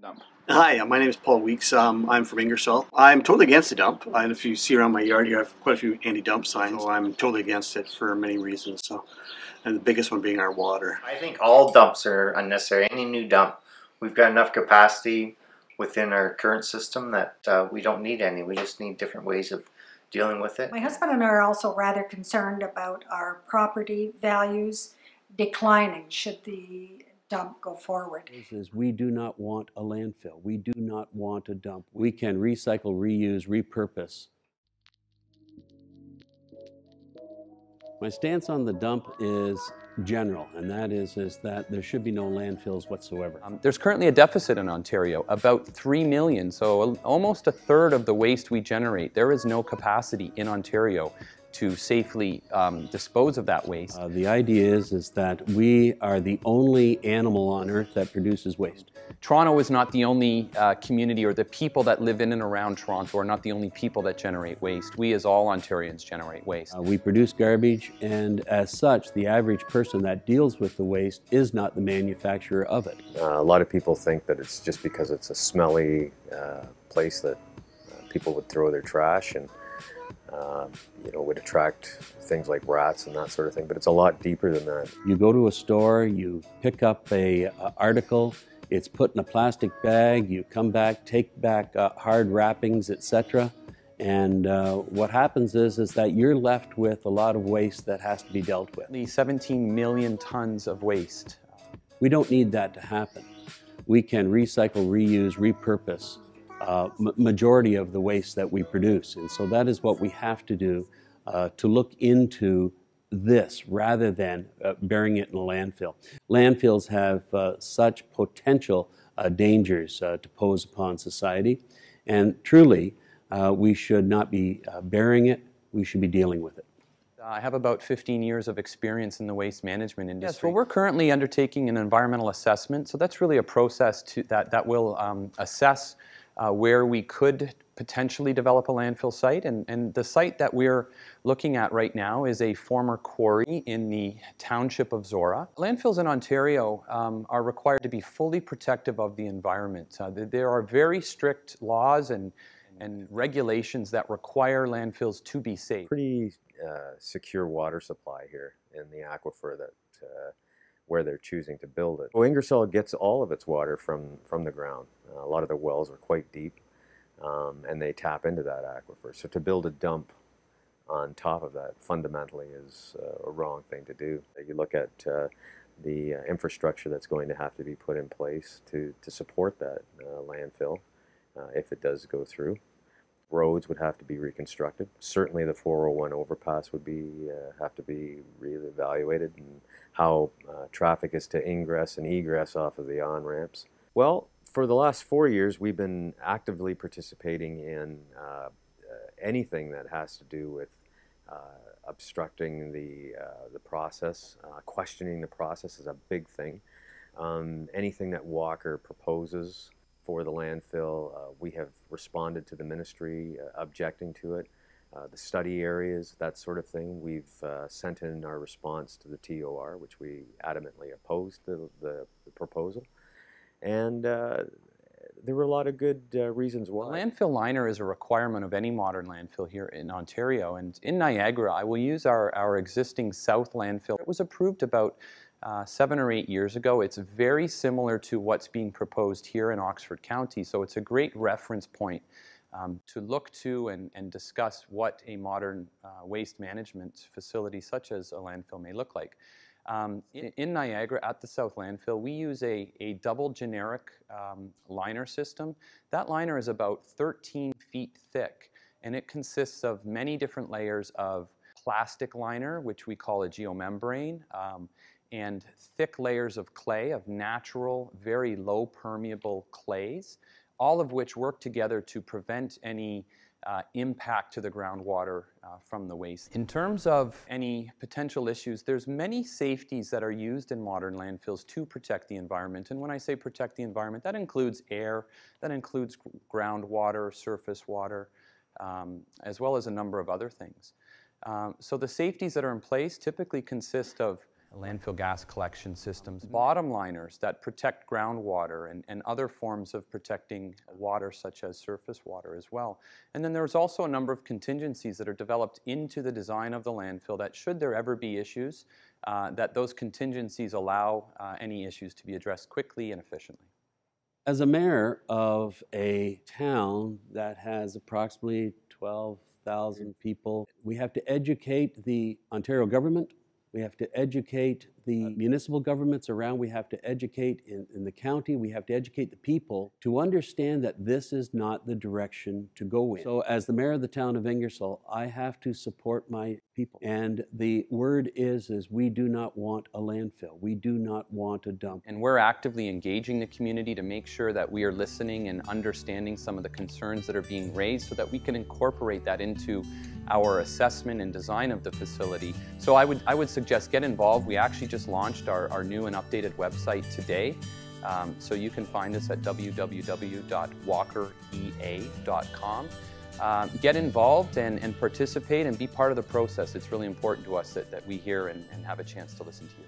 dump. Hi, my name is Paul Weeks. I'm from Ingersoll. I'm totally against the dump. And if you see around my yard here, I have quite a few anti-dump signs. So I'm totally against it for many reasons. And the biggest one being our water. I think all dumps are unnecessary. Any new dump, we've got enough capacity within our current system that we don't need any. We just need different ways of dealing with it. My husband and I are also rather concerned about our property values declining should the dump go forward. We do not want a landfill. We do not want a dump. We can recycle, reuse, repurpose. My stance on the dump is general, and that is that there should be no landfills whatsoever. There's currently a deficit in Ontario, about 3 million, so almost a third of the waste we generate. There is no capacity in Ontario to safely dispose of that waste. The idea is that we are the only animal on Earth that produces waste. Toronto is not the only community, or the people that live in and around Toronto are not the only people that generate waste. We as all Ontarians generate waste. We produce garbage, and as such, the average person that deals with the waste is not the manufacturer of it. A lot of people think that it's just because it's a smelly place that people would throw their trash and would attract things like rats and that sort of thing, but it's a lot deeper than that. You go to a store, you pick up a article, it's put in a plastic bag, you come back, take back hard wrappings, etc. And what happens is that you're left with a lot of waste that has to be dealt with. The 17 million tons of waste. We don't need that to happen. We can recycle, reuse, repurpose majority of the waste that we produce. And so that is what we have to do to look into this rather than burying it in a landfill. Landfills have such potential dangers to pose upon society, and truly we should not be burying it, we should be dealing with it. I have about 15 years of experience in the waste management industry. Yes, well, we're currently undertaking an environmental assessment, so that's really a process that will assess where we could potentially develop a landfill site, and the site that we're looking at right now is a former quarry in the township of Zora. Landfills in Ontario are required to be fully protective of the environment. There are very strict laws and regulations that require landfills to be safe. Pretty secure water supply here in the aquifer that where they're choosing to build it. Well, Ingersoll gets all of its water from the ground. A lot of the wells are quite deep, and they tap into that aquifer. So to build a dump on top of that fundamentally is a wrong thing to do. You look at the infrastructure that's going to have to be put in place to support that landfill if it does go through. Roads would have to be reconstructed. Certainly the 401 overpass would have to be reevaluated, and how traffic is to ingress and egress off of the on-ramps. Well, for the last 4 years, we've been actively participating in anything that has to do with obstructing the process. Questioning the process is a big thing. Anything that Walker proposes for the landfill, we have responded to the ministry objecting to it. The study areas, that sort of thing, we've sent in our response to the TOR, which we adamantly opposed the proposal. And there were a lot of good reasons why. The landfill liner is a requirement of any modern landfill here in Ontario. And in Niagara, I will use our existing South landfill. It was approved about 7 or 8 years ago. It's very similar to what's being proposed here in Oxford County, so it's a great reference point to look to and discuss what a modern waste management facility such as a landfill may look like. In Niagara, at the South Landfill, we use a double generic liner system. That liner is about 13 feet thick, and it consists of many different layers of plastic liner, which we call a geomembrane, and thick layers of clay, of natural, very low permeable clays, all of which work together to prevent any impact to the groundwater from the waste. In terms of any potential issues, there's many safeties that are used in modern landfills to protect the environment. And when I say protect the environment, that includes air, that includes groundwater, surface water, as well as a number of other things. So the safeties that are in place typically consist of landfill gas collection systems, bottom liners that protect groundwater and other forms of protecting water such as surface water as well. And then there's also a number of contingencies that are developed into the design of the landfill that should there ever be issues, that those contingencies allow any issues to be addressed quickly and efficiently. As a mayor of a town that has approximately 12,000 people, we have to educate the Ontario government. We have to educate the municipal governments around. We have to educate in the county. We have to educate the people to understand that this is not the direction to go in. So as the mayor of the town of Ingersoll, I have to support my people. And the word is we do not want a landfill. We do not want a dump. And we're actively engaging the community to make sure that we are listening and understanding some of the concerns that are being raised so that we can incorporate that into our assessment and design of the facility. So I would suggest get involved. We actually just launched our new and updated website today. So you can find us at www.walkerea.com. Get involved and participate and be part of the process. It's really important to us that we hear and have a chance to listen to you.